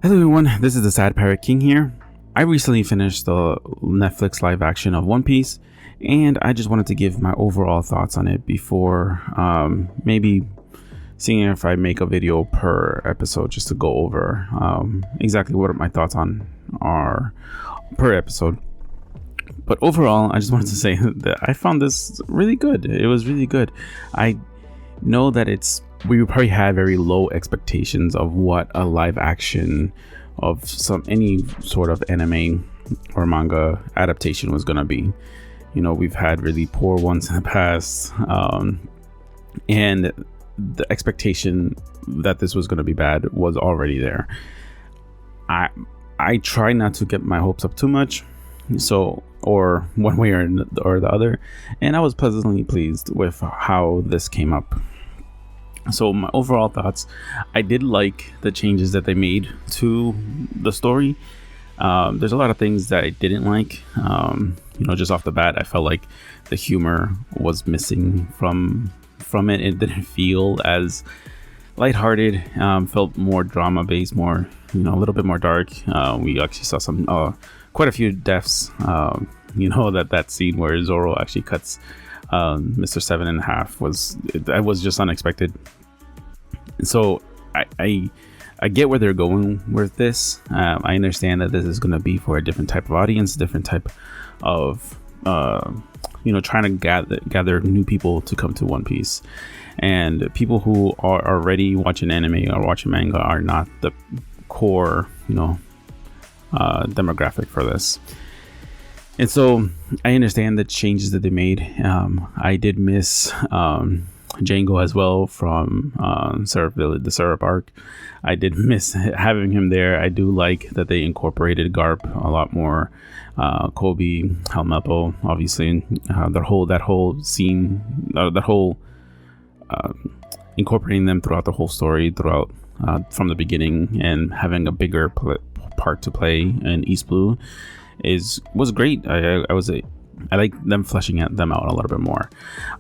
Hello everyone, this is the Sad Pirate King here. I recently finished the Netflix live action of One Piece, and I just wanted to give my overall thoughts on it before maybe seeing if I make a video per episode just to go over exactly what my thoughts on are per episode. But overall, I just wanted to say that I found this really good. It was really good. I know that we probably had very low expectations of what a live action of any sort of anime or manga adaptation was going to be. You know, we've had really poor ones in the past, and the expectation that this was going to be bad was already there. I try not to get my hopes up too much, or one way or the other, and I was pleasantly pleased with how this came up. So my overall thoughts, I did like the changes that they made to the story. There's a lot of things that I didn't like. Just off the bat, I felt like the humor was missing from it. It didn't feel as lighthearted. Felt more drama based, more a little bit more dark. We actually saw quite a few deaths. That scene where Zoro actually cuts Mr. Seven in half was just unexpected. So I get where they're going with this. I understand that this is going to be for a different type of audience, different type of trying to gather new people to come to One Piece, and people who are already watching anime or watching manga are not the core demographic for this. And so I understand the changes that they made. I did miss Django as well from the Syrup arc. I did miss having him there. I do like that they incorporated Garp a lot more. Kobe, Helmeppo, obviously, that whole scene, incorporating them throughout the whole story, from the beginning, and having a bigger part to play in East Blue was great. I like them fleshing them out a little bit more.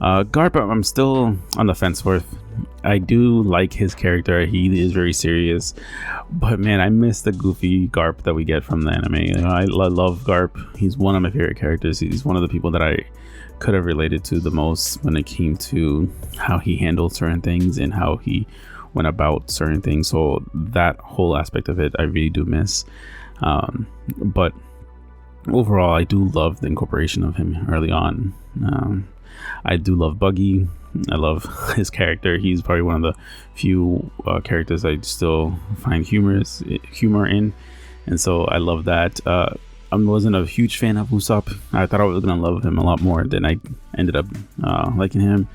Garp, I'm still on the fence with. I do like his character. He is very serious, but man, I miss the goofy Garp that we get from the anime. I love Garp. He's one of my favorite characters. He's one of the people that I could have related to the most when it came to how he handled certain things and how he went about certain things. So that whole aspect of it I really do miss. But overall, I do love the incorporation of him early on. I do love Buggy. I love his character. He's probably one of the few characters I still find humor in, and so I love that. I wasn't a huge fan of Usopp. I thought I was gonna love him a lot more than I ended up liking him.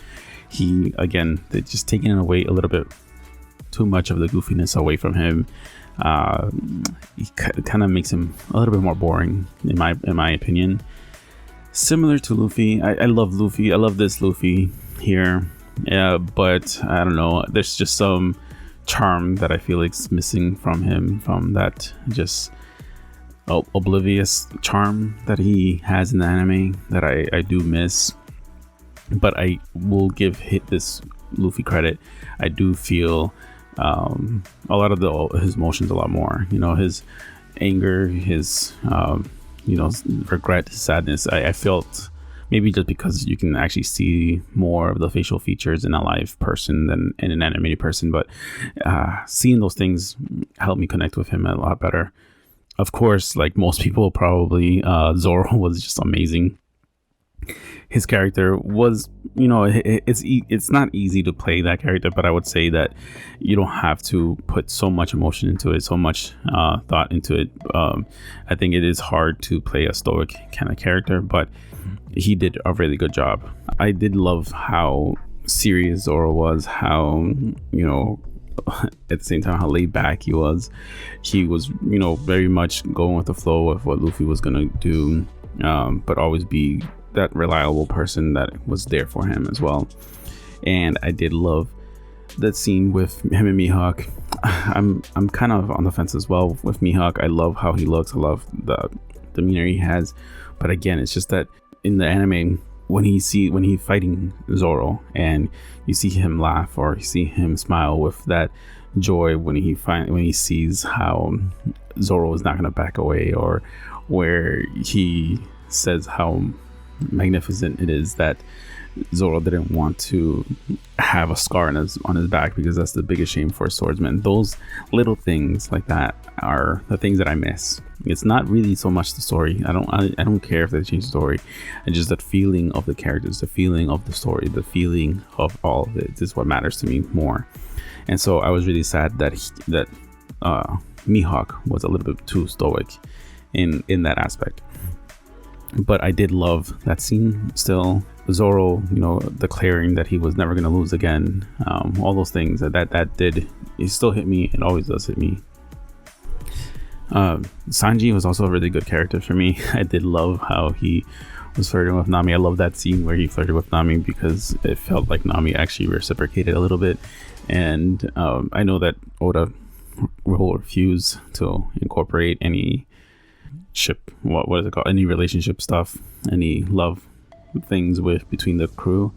They're just taking away a little bit too much of the goofiness away from him. He kind of makes him a little bit more boring in my opinion. Similar to Luffy, I love Luffy. I love this Luffy here, but I don't know. There's just some charm that I feel like is missing from him, from that just oblivious charm that he has in the anime that I do miss. But I will give this Luffy credit. I do feel a lot of his emotions a lot more. His anger, his regret, his sadness. I felt maybe just because you can actually see more of the facial features in a live person than in an animated person, but seeing those things helped me connect with him a lot better. Of course, like most people probably, Zoro was just amazing. His character was, it's not easy to play that character, but I would say that you don't have to put so much emotion into it, so much thought into it. I think it is hard to play a stoic kind of character, but he did a really good job. I did love how serious Zoro was, how, at the same time, how laid back he was. He was, very much going with the flow of what Luffy was going to do, but always be that reliable person that was there for him as well. And I did love that scene with him and Mihawk. I'm kind of on the fence as well with Mihawk. I love how he looks. I love the demeanor he has, but again, it's just that in the anime, when he's fighting Zoro and you see him laugh or you see him smile with that joy when he sees how Zoro is not going to back away, or where he says how magnificent it is that Zoro didn't want to have a scar on his back, because that's the biggest shame for a swordsman. Those little things like that are the things that I miss. It's not really so much the story. I don't care if they change the story. And just that feeling of the characters, the feeling of the story, the feeling of all of it is what matters to me more. And so I was really sad that Mihawk was a little bit too stoic in that aspect. But I did love that scene still. Zoro, declaring that he was never going to lose again. All those things that did, it still hit me. It always does hit me. Sanji was also a really good character for me. I did love how he was flirting with Nami. I love that scene where he flirted with Nami, because it felt like Nami actually reciprocated a little bit. And I know that Oda will refuse to incorporate any what is it called, any relationship stuff, any love things between the crew,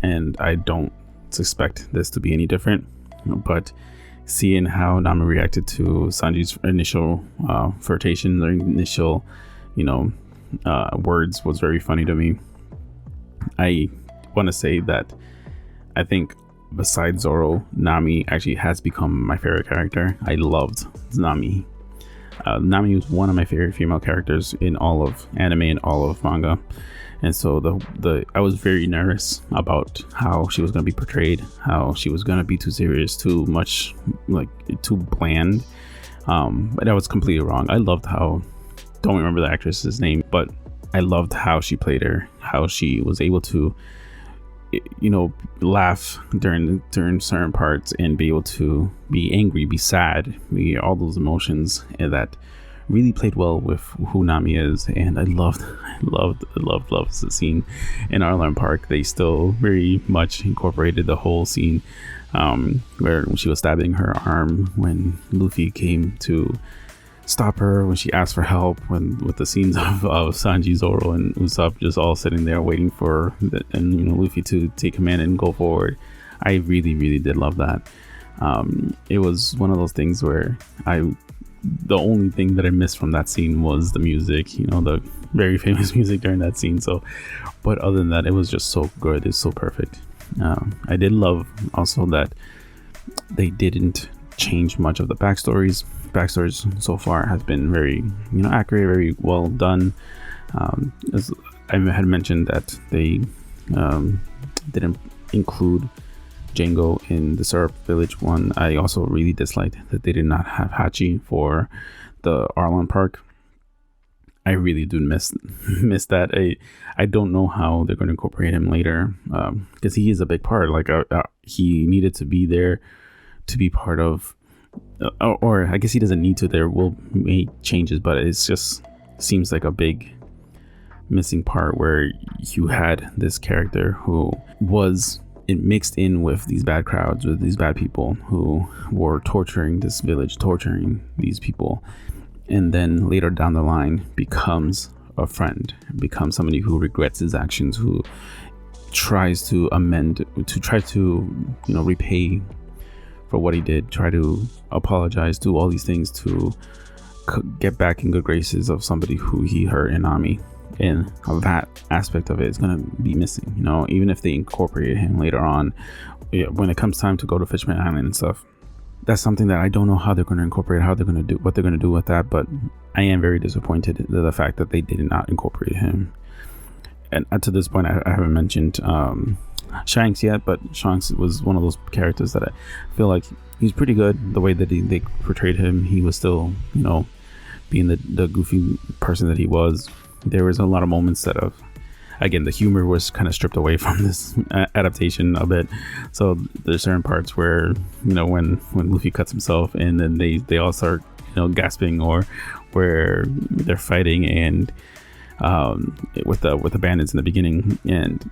and I don't suspect this to be any different. But seeing how Nami reacted to Sanji's initial flirtation, their initial words, was very funny to me. I want to say that I think besides Zoro, Nami actually has become my favorite character. I loved Nami. Nami was one of my favorite female characters in all of anime and all of manga, and so I was very nervous about how she was going to be portrayed, how she was going to be too serious, too much, like too bland, but I was completely wrong. I loved how, don't remember the actress's name, but I loved how she played her, how she was able to laugh during certain parts and be able to be angry, be sad, be all those emotions, and that really played well with who Nami is. And I loved the scene in Arlong Park. They still very much incorporated the whole scene where she was stabbing her arm when Luffy came to stop her, when she asked for help, with the scenes of Sanji, Zoro, and Usopp just all sitting there waiting for Luffy to take command and go forward. I really, really did love that. It was one of those things where the only thing that I missed from that scene was the music, the very famous music during that scene. So, but other than that, it was just so good. It's so perfect. I did love also that they didn't change much of the backstories so far have been very accurate, very well done. As I had mentioned that they didn't include Django in the Syrup Village one. I also really disliked that they did not have Hachi for the Arlong Park. I really do miss that. I don't know how they're going to incorporate him later, because he is a big part. Like he needed to be there to be part of, or I guess he doesn't need to. There will make changes, but it's just seems like a big missing part where you had this character who was mixed in with these bad crowds, with these bad people who were torturing this village, torturing these people, and then later down the line becomes a friend, becomes somebody who regrets his actions, who tries to amend, to try to repay for what he did, try to apologize, do all these things to get back in good graces of somebody who he hurt in Nami. And that aspect of it is going to be missing, even if they incorporate him later on, when it comes time to go to Fishman Island and stuff. That's something that I don't know how they're going to incorporate, how they're going to do, what they're going to do with that. But I am very disappointed in the fact that they did not incorporate him. And to this point, I haven't mentioned Shanks yet, but Shanks was one of those characters that I feel like he's pretty good. The way that they portrayed him, he was still, being the goofy person that he was. There was a lot of moments that again, the humor was kind of stripped away from this adaptation a bit. So there's certain parts where, when Luffy cuts himself and then they all start, gasping, or where they're fighting and with the bandits in the beginning, and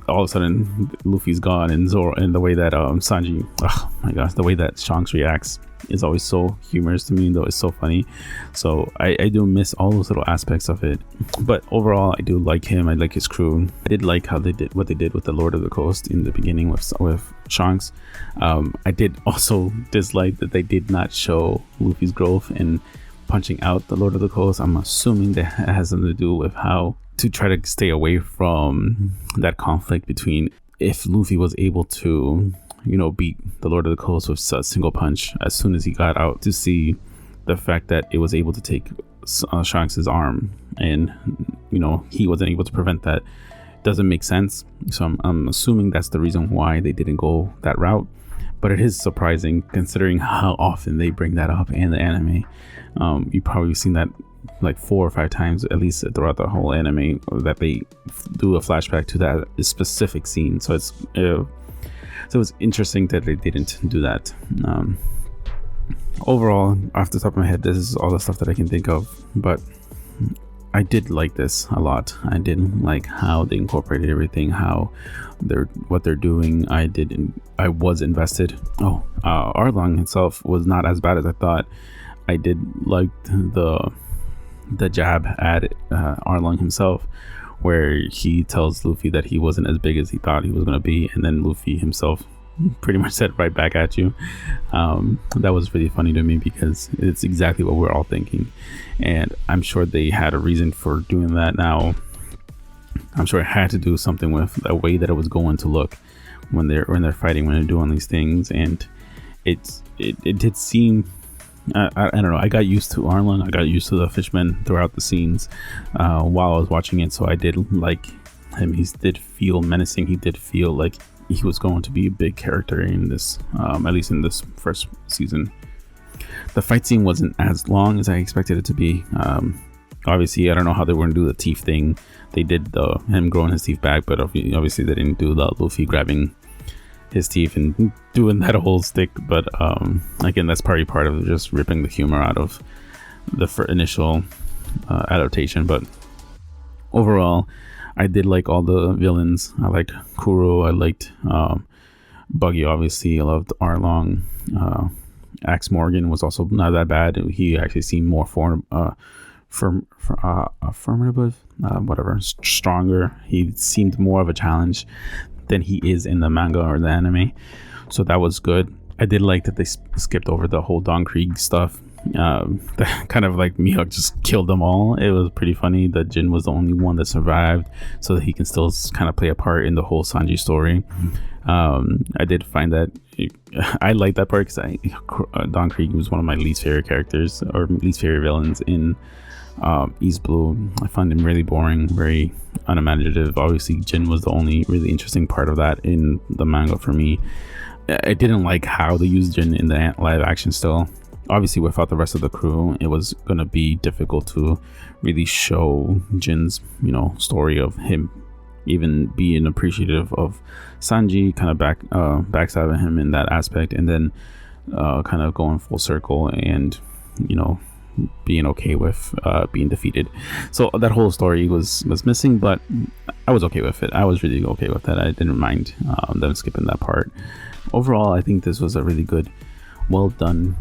all of a sudden Luffy's gone, and Zoro, and the way that Sanji, oh my gosh, the way that Shanks reacts is always so humorous to me, though it's so funny. So I do miss all those little aspects of it, but overall I do like him. I like his crew. I did like how they did what they did with the Lord of the Coast in the beginning with Shanks. I did also dislike that they did not show Luffy's growth in punching out the Lord of the Coast. I'm assuming that has something to do with how to try to stay away from that conflict between if Luffy was able to, you know, beat the Lord of the Coast with a single punch as soon as he got out, to see the fact that it was able to take Shanks's arm, and you know, he wasn't able to prevent that. Doesn't make sense. So I'm assuming that's the reason why they didn't go that route. But it is surprising considering how often they bring that up in the anime. You've probably seen that like 4 or 5 times at least throughout the whole anime, that they do a flashback to that specific scene. So it's interesting that they didn't do that. Overall, off the top of my head, this is all the stuff that I can think of, but I did like this a lot. I did like how they incorporated everything, what they're doing. I was invested. Arlong himself was not as bad as I thought. I did like the jab at Arlong himself, where he tells Luffy that he wasn't as big as he thought he was going to be, and then Luffy himself pretty much said right back at you. That was really funny to me because it's exactly what we're all thinking, and I'm sure they had a reason for doing that. Now I'm sure it had to do something with the way that it was going to look when they're fighting, when they're doing these things, and it did seem, I don't know, I got used to Arlong, I got used to the fishmen throughout the scenes while I was watching it, so I did like him. He did feel menacing. He did feel like he was going to be a big character in this, at least in this first season. The fight scene wasn't as long as I expected it to be. Obviously, I don't know how they were going to do the teeth thing. They did him growing his teeth back, but obviously they didn't do the Luffy grabbing his teeth and doing that whole stick. But again, that's probably part of just ripping the humor out of the initial adaptation. But overall, I did like all the villains. I liked Kuro. I liked Buggy, obviously. I loved Arlong. Axe Morgan was also not that bad. He actually seemed more affirmative, whatever, stronger. He seemed more of a challenge than he is in the manga or the anime. So that was good. I did like that they skipped over the whole Don Krieg stuff. Kind of like Mihawk just killed them all. It was pretty funny that Jin was the only one that survived, so that he can still kind of play a part in the whole Sanji story. I did find that I like that part because Don Krieg was one of my least favorite characters, or least favorite villains in East Blue. I found him really boring, very unimaginative. Obviously Jin was the only really interesting part of that in the manga for me. I didn't like how they used Jin in the live action still. Obviously without the rest of the crew, it was going to be difficult to really show Jin's, story of him even being appreciative of Sanji, kind of backstabbing him in that aspect, and then kind of going full circle and being okay with being defeated. So that whole story was missing, but I was okay with it. I was really okay with that. I didn't mind them skipping that part. Overall, I think this was a really good, well done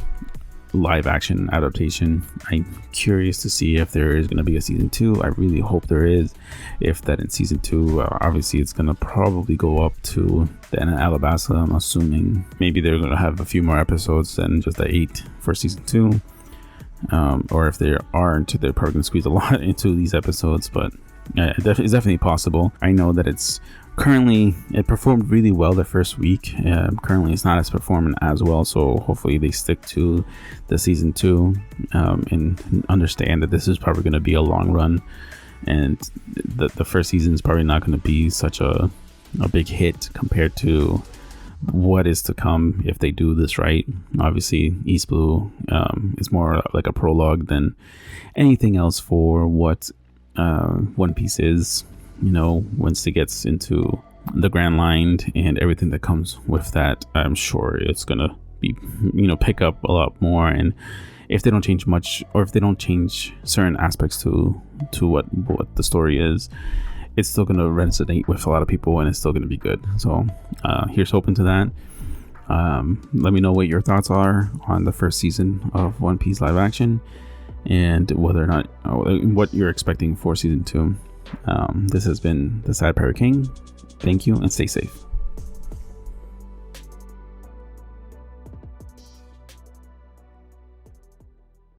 live action adaptation. I'm curious to see if there is going to be a season 2. I really hope there is. If that in season 2, obviously it's going to probably go up to the end of Alabasta. I'm assuming maybe they're going to have a few more episodes than just the 8 for season 2. Or if they aren't, they're probably going to squeeze a lot into these episodes, but it's definitely possible. I know that it performed really well the first week. Currently it's not as performing as well, so hopefully they stick to the season 2 and understand that this is probably going to be a long run, and the first season is probably not going to be such a big hit compared to what is to come if they do this right. Obviously East Blue is more like a prologue than anything else for what One Piece is. Once it gets into the Grand Line and everything that comes with that, I'm sure it's gonna be pick up a lot more. And if they don't change much, or if they don't change certain aspects to what the story is, it's still going to resonate with a lot of people, and it's still going to be good. So here's hoping to that. Let me know what your thoughts are on the first season of One Piece live action, and whether or not what you're expecting for season 2. This has been the Sad Pirate King. Thank you, and stay safe.